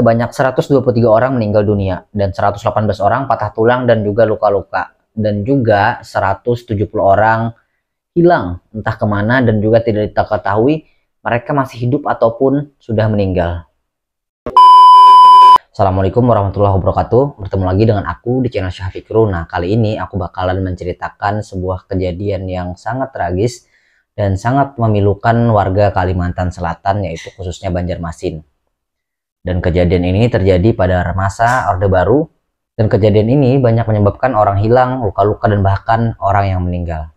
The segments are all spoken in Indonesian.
sebanyak 123 orang meninggal dunia dan 118 orang patah tulang dan juga luka-luka, dan juga 170 orang hilang entah kemana dan juga tidak diketahui mereka masih hidup ataupun sudah meninggal. Assalamualaikum warahmatullahi wabarakatuh. Bertemu lagi dengan aku di channel Syafikru. Nah, kali ini aku bakalan menceritakan sebuah kejadian yang sangat tragis dan sangat memilukan warga Kalimantan Selatan, yaitu khususnya Banjarmasin. Dan kejadian ini terjadi pada masa Orde Baru, dan kejadian ini banyak menyebabkan orang hilang, luka-luka, dan bahkan orang yang meninggal.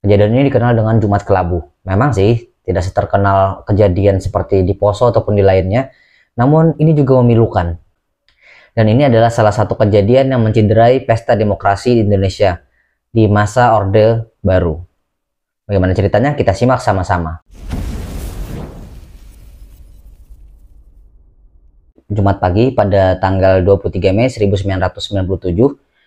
Kejadian ini dikenal dengan Jumat Kelabu. Memang sih tidak seterkenal kejadian seperti di Poso ataupun di lainnya, namun ini juga memilukan. Dan ini adalah salah satu kejadian yang menciderai pesta demokrasi di Indonesia di masa Orde Baru. Bagaimana ceritanya? Kita simak sama-sama. Jumat pagi pada tanggal 23 Mei 1997,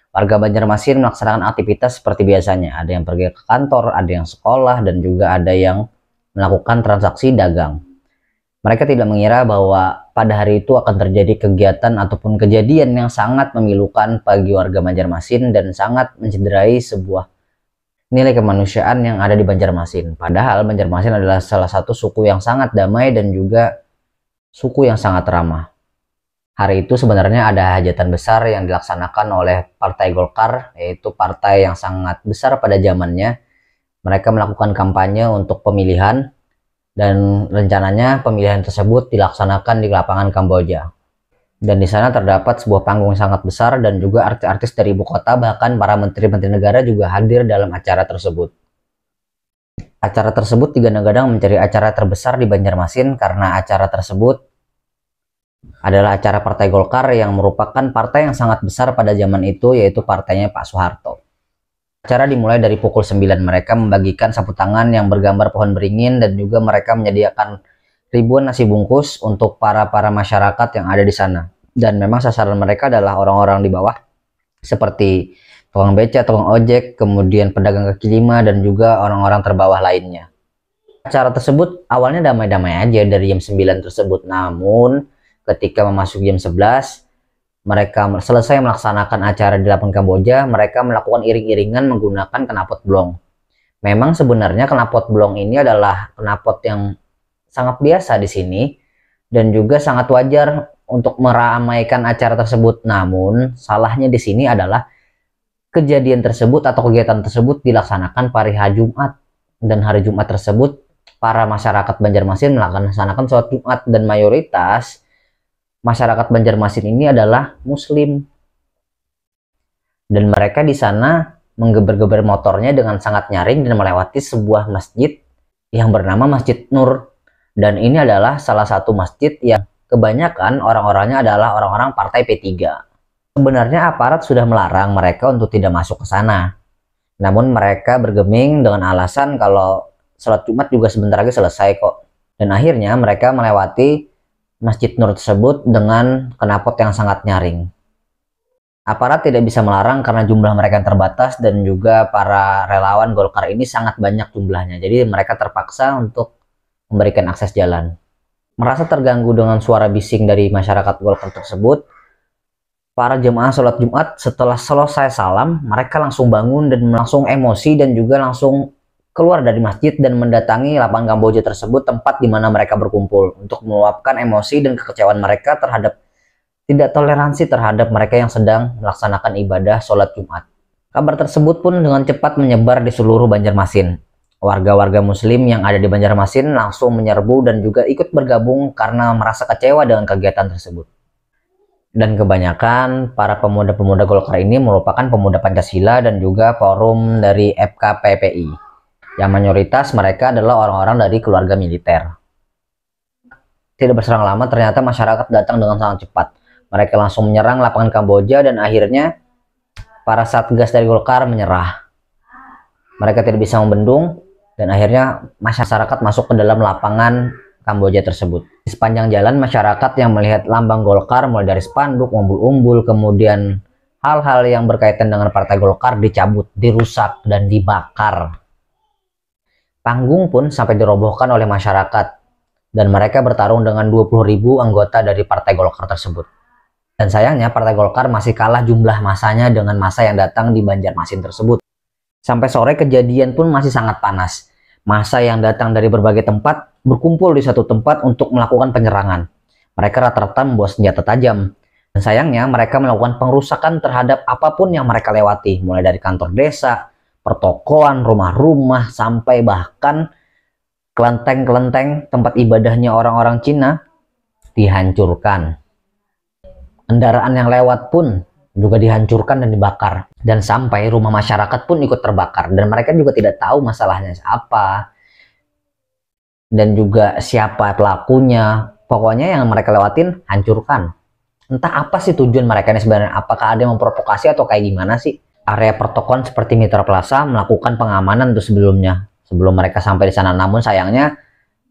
warga Banjarmasin melaksanakan aktivitas seperti biasanya. Ada yang pergi ke kantor, ada yang sekolah, dan juga ada yang melakukan transaksi dagang. Mereka tidak mengira bahwa pada hari itu akan terjadi kegiatan ataupun kejadian yang sangat memilukan bagi warga Banjarmasin dan sangat mencederai sebuah nilai kemanusiaan yang ada di Banjarmasin. Padahal Banjarmasin adalah salah satu suku yang sangat damai dan juga suku yang sangat ramah. Hari itu sebenarnya ada hajatan besar yang dilaksanakan oleh Partai Golkar, yaitu partai yang sangat besar pada zamannya. Mereka melakukan kampanye untuk pemilihan, dan rencananya pemilihan tersebut dilaksanakan di lapangan Kamboja. Dan di sana terdapat sebuah panggung sangat besar dan juga artis-artis dari ibu kota, bahkan para menteri-menteri negara juga hadir dalam acara tersebut. Acara tersebut digadang-gadang menjadi acara terbesar di Banjarmasin karena acara tersebut adalah acara Partai Golkar yang merupakan partai yang sangat besar pada zaman itu, yaitu partainya Pak Soeharto. Acara dimulai dari pukul 9. Mereka membagikan sapu tangan yang bergambar pohon beringin dan juga mereka menyediakan ribuan nasi bungkus untuk para masyarakat yang ada di sana. Dan memang sasaran mereka adalah orang-orang di bawah seperti tukang beca, tukang ojek, kemudian pedagang kaki lima, dan juga orang-orang terbawah lainnya. Acara tersebut awalnya damai-damai aja dari jam 9 tersebut, namun ketika memasuki jam 11, mereka selesai melaksanakan acara di lapangan Kamboja, mereka melakukan iring-iringan menggunakan knalpot blong. Memang sebenarnya knalpot blong ini adalah knalpot yang sangat biasa di sini dan juga sangat wajar untuk meramaikan acara tersebut. Namun salahnya di sini adalah kejadian tersebut atau kegiatan tersebut dilaksanakan pada hari Jumat, dan hari Jumat tersebut para masyarakat Banjarmasin melaksanakan sholat Jumat, dan mayoritas masyarakat Banjarmasin ini adalah Muslim, dan mereka di sana menggeber-geber motornya dengan sangat nyaring dan melewati sebuah masjid yang bernama Masjid Nur, dan ini adalah salah satu masjid yang kebanyakan orang-orangnya adalah orang-orang partai P3. Sebenarnya aparat sudah melarang mereka untuk tidak masuk ke sana, namun mereka bergeming dengan alasan kalau sholat Jumat juga sebentar lagi selesai kok, dan akhirnya mereka melewati Masjid Nur tersebut dengan knalpot yang sangat nyaring. Aparat tidak bisa melarang karena jumlah mereka yang terbatas dan juga para relawan Golkar ini sangat banyak jumlahnya. Jadi mereka terpaksa untuk memberikan akses jalan. Merasa terganggu dengan suara bising dari masyarakat Golkar tersebut, para jemaah sholat Jumat setelah selesai salam, mereka langsung bangun dan langsung emosi dan juga langsung keluar dari masjid dan mendatangi lapangan Kamboja tersebut, tempat di mana mereka berkumpul, untuk meluapkan emosi dan kekecewaan mereka terhadap tidak toleransi terhadap mereka yang sedang melaksanakan ibadah sholat Jumat. Kabar tersebut pun dengan cepat menyebar di seluruh Banjarmasin. Warga-warga Muslim yang ada di Banjarmasin langsung menyerbu dan juga ikut bergabung karena merasa kecewa dengan kegiatan tersebut. Dan kebanyakan para pemuda-pemuda Golkar ini merupakan pemuda Pancasila dan juga forum dari FKPPI. Yang mayoritas mereka adalah orang-orang dari keluarga militer. Tidak berselang lama ternyata masyarakat datang dengan sangat cepat. Mereka langsung menyerang lapangan Kamboja dan akhirnya para satgas dari Golkar menyerah. Mereka tidak bisa membendung dan akhirnya masyarakat masuk ke dalam lapangan Kamboja tersebut. Di sepanjang jalan masyarakat yang melihat lambang Golkar mulai dari spanduk, umbul-umbul, kemudian hal-hal yang berkaitan dengan Partai Golkar dicabut, dirusak, dan dibakar. Panggung pun sampai dirobohkan oleh masyarakat. dan mereka bertarung dengan 20.000 anggota dari Partai Golkar tersebut. Dan sayangnya Partai Golkar masih kalah jumlah masanya dengan massa yang datang di Banjarmasin tersebut. Sampai sore kejadian pun masih sangat panas. Massa yang datang dari berbagai tempat berkumpul di satu tempat untuk melakukan penyerangan. Mereka rata-rata membawa senjata tajam. Dan sayangnya mereka melakukan pengerusakan terhadap apapun yang mereka lewati, mulai dari kantor desa, pertokoan, rumah-rumah, sampai bahkan kelenteng-kelenteng tempat ibadahnya orang-orang Cina dihancurkan. Kendaraan yang lewat pun juga dihancurkan dan dibakar. Dan sampai rumah masyarakat pun ikut terbakar. Dan mereka juga tidak tahu masalahnya apa. Dan juga siapa pelakunya. Pokoknya yang mereka lewatin, hancurkan. Entah apa sih tujuan mereka ini sebenarnya. Apakah ada yang memprovokasi atau kayak gimana sih? Area pertokoan seperti Mitra Plaza melakukan pengamanan tuh sebelumnya. Sebelum mereka sampai di sana. Namun sayangnya,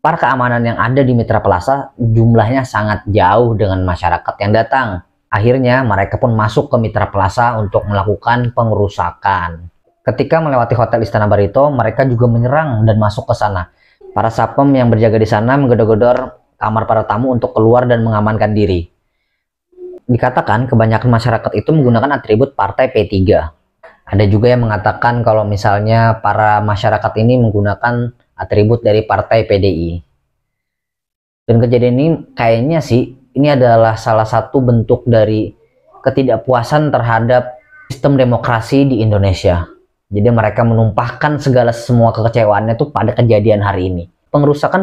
para keamanan yang ada di Mitra Plaza jumlahnya sangat jauh dengan masyarakat yang datang. Akhirnya mereka pun masuk ke Mitra Plaza untuk melakukan pengerusakan. Ketika melewati Hotel Istana Barito, mereka juga menyerang dan masuk ke sana. Para satpam yang berjaga di sana menggedor-gedor kamar para tamu untuk keluar dan mengamankan diri. Dikatakan kebanyakan masyarakat itu menggunakan atribut partai P3. Ada juga yang mengatakan kalau misalnya para masyarakat ini menggunakan atribut dari partai PDI. Dan kejadian ini kayaknya sih ini adalah salah satu bentuk dari ketidakpuasan terhadap sistem demokrasi di Indonesia. Jadi mereka menumpahkan semua kekecewaannya itu pada kejadian hari ini. Pengerusakan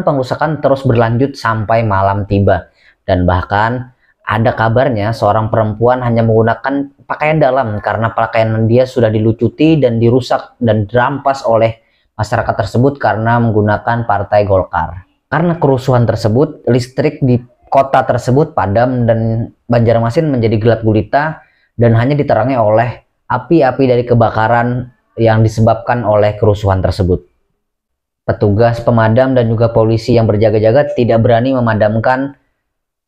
terus berlanjut sampai malam tiba. Dan bahkan ada kabarnya seorang perempuan hanya menggunakan pakaian dalam karena pakaian dia sudah dilucuti dan dirusak dan dirampas oleh masyarakat tersebut karena menggunakan Partai Golkar. Karena kerusuhan tersebut, listrik di kota tersebut padam dan Banjarmasin menjadi gelap gulita dan hanya diterangi oleh api-api dari kebakaran yang disebabkan oleh kerusuhan tersebut. Petugas pemadam dan juga polisi yang berjaga-jaga tidak berani memadamkan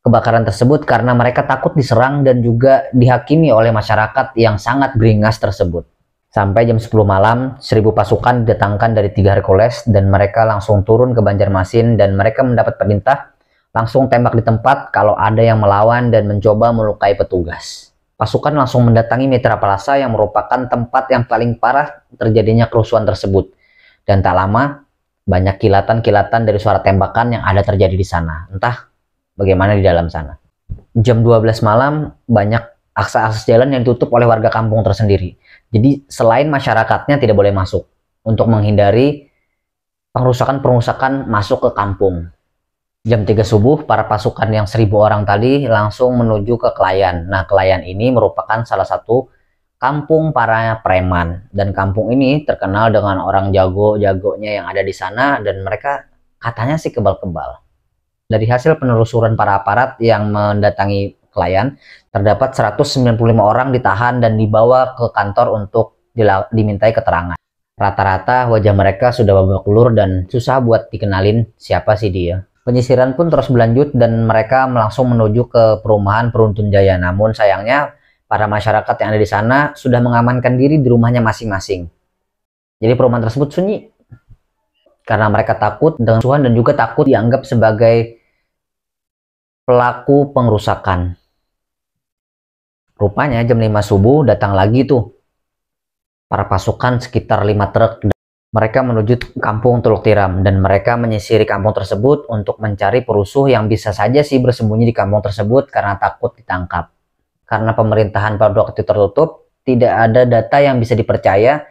kebakaran tersebut karena mereka takut diserang dan juga dihakimi oleh masyarakat yang sangat beringas tersebut. Sampai jam 10 malam, 1.000 pasukan didatangkan dari 3 Hercules dan mereka langsung turun ke Banjarmasin dan mereka mendapat perintah langsung tembak di tempat kalau ada yang melawan dan mencoba melukai petugas. Pasukan langsung mendatangi Mitra Plaza yang merupakan tempat yang paling parah terjadinya kerusuhan tersebut. Dan tak lama, banyak kilatan-kilatan dari suara tembakan yang ada terjadi di sana. Entah bagaimana di dalam sana. Jam 12 malam banyak akses jalan yang ditutup oleh warga kampung tersendiri. Jadi selain masyarakatnya tidak boleh masuk untuk menghindari pengerusakan masuk ke kampung. Jam 3 subuh para pasukan yang 1.000 orang tadi langsung menuju ke Klayan. Nah, Klayan ini merupakan salah satu kampung para preman dan kampung ini terkenal dengan orang jago-jagonya yang ada di sana dan mereka katanya sih kebal-kebal. Dari hasil penelusuran para aparat yang mendatangi Klayan, terdapat 195 orang ditahan dan dibawa ke kantor untuk dimintai keterangan. Rata-rata wajah mereka sudah babak belur dan susah buat dikenalin siapa sih dia. Penyisiran pun terus berlanjut dan mereka langsung menuju ke perumahan Peruntun Jaya. Namun sayangnya para masyarakat yang ada di sana sudah mengamankan diri di rumahnya masing-masing. Jadi perumahan tersebut sunyi karena mereka takut dengan kerusuhan dan juga takut dianggap sebagai pelaku pengerusakan. Rupanya jam 5 subuh datang lagi tuh para pasukan sekitar 5 truk. Mereka menuju kampung Teluk Tiram dan mereka menyisiri kampung tersebut untuk mencari perusuh yang bisa saja sih bersembunyi di kampung tersebut karena takut ditangkap. Karena pemerintahan pada waktu itu tertutup, tidak ada data yang bisa dipercaya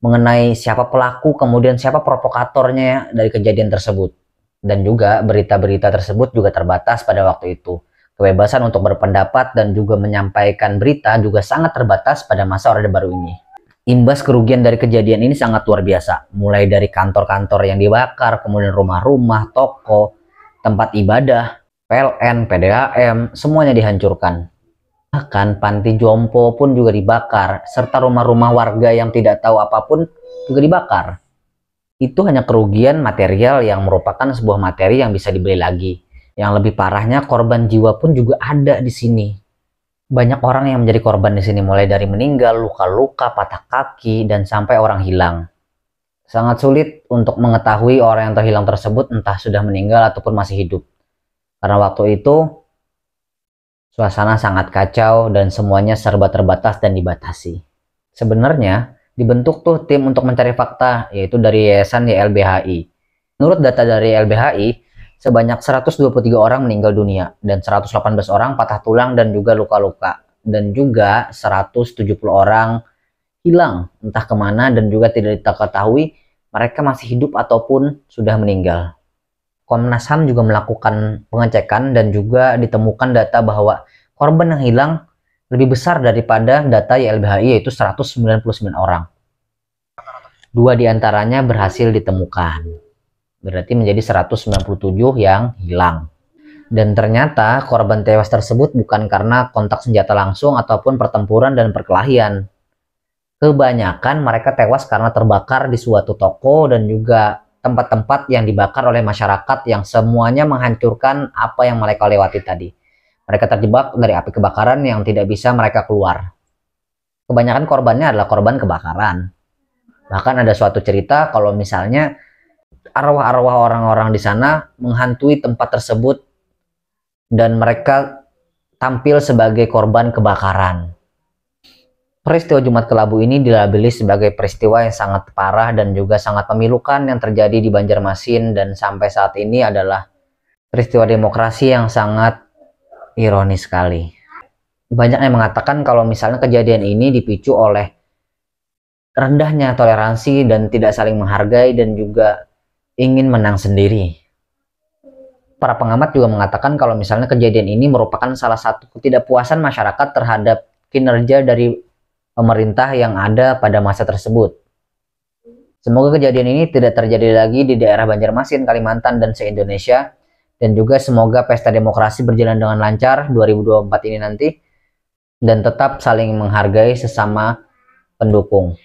mengenai siapa pelaku kemudian siapa provokatornya dari kejadian tersebut. Dan juga berita-berita tersebut juga terbatas pada waktu itu. Kebebasan untuk berpendapat dan juga menyampaikan berita juga sangat terbatas pada masa Orde Baru ini. Imbas kerugian dari kejadian ini sangat luar biasa. Mulai dari kantor-kantor yang dibakar, kemudian rumah-rumah, toko, tempat ibadah, PLN, PDAM, semuanya dihancurkan. Bahkan panti jompo pun juga dibakar, serta rumah-rumah warga yang tidak tahu apapun juga dibakar. Itu hanya kerugian material yang merupakan sebuah materi yang bisa dibeli lagi. Yang lebih parahnya korban jiwa pun juga ada di sini. Banyak orang yang menjadi korban di sini mulai dari meninggal, luka-luka, patah kaki, dan sampai orang hilang. Sangat sulit untuk mengetahui orang yang terhilang tersebut entah sudah meninggal ataupun masih hidup. Karena waktu itu suasana sangat kacau dan semuanya serba terbatas dan dibatasi. Sebenarnya dibentuk tuh tim untuk mencari fakta, yaitu dari Yayasan YLBHI. Menurut data dari YLBHI, sebanyak 123 orang meninggal dunia dan 118 orang patah tulang dan juga luka-luka. Dan juga 170 orang hilang entah kemana dan juga tidak diketahui mereka masih hidup ataupun sudah meninggal. Komnas HAM juga melakukan pengecekan dan juga ditemukan data bahwa korban yang hilang lebih besar daripada data YLBHI, yaitu 199 orang. 2 diantaranya berhasil ditemukan. Berarti menjadi 197 yang hilang. Dan ternyata korban tewas tersebut bukan karena kontak senjata langsung ataupun pertempuran dan perkelahian. Kebanyakan mereka tewas karena terbakar di suatu toko dan juga tempat-tempat yang dibakar oleh masyarakat yang semuanya menghancurkan apa yang mereka lewati tadi. Mereka terjebak dari api kebakaran yang tidak bisa mereka keluar. Kebanyakan korbannya adalah korban kebakaran. Bahkan ada suatu cerita kalau misalnya arwah-arwah orang-orang di sana menghantui tempat tersebut dan mereka tampil sebagai korban kebakaran. Peristiwa Jumat Kelabu ini dilabeli sebagai peristiwa yang sangat parah dan juga sangat memilukan yang terjadi di Banjarmasin, dan sampai saat ini adalah peristiwa demokrasi yang sangat ironis sekali. Banyak yang mengatakan kalau misalnya kejadian ini dipicu oleh rendahnya toleransi dan tidak saling menghargai dan juga ingin menang sendiri. Para pengamat juga mengatakan kalau misalnya kejadian ini merupakan salah satu ketidakpuasan masyarakat terhadap kinerja dari pemerintah yang ada pada masa tersebut. Semoga kejadian ini tidak terjadi lagi di daerah Banjarmasin, Kalimantan, dan se-Indonesia. Dan juga semoga pesta demokrasi berjalan dengan lancar 2024 ini nanti. Dan tetap saling menghargai sesama pendukung.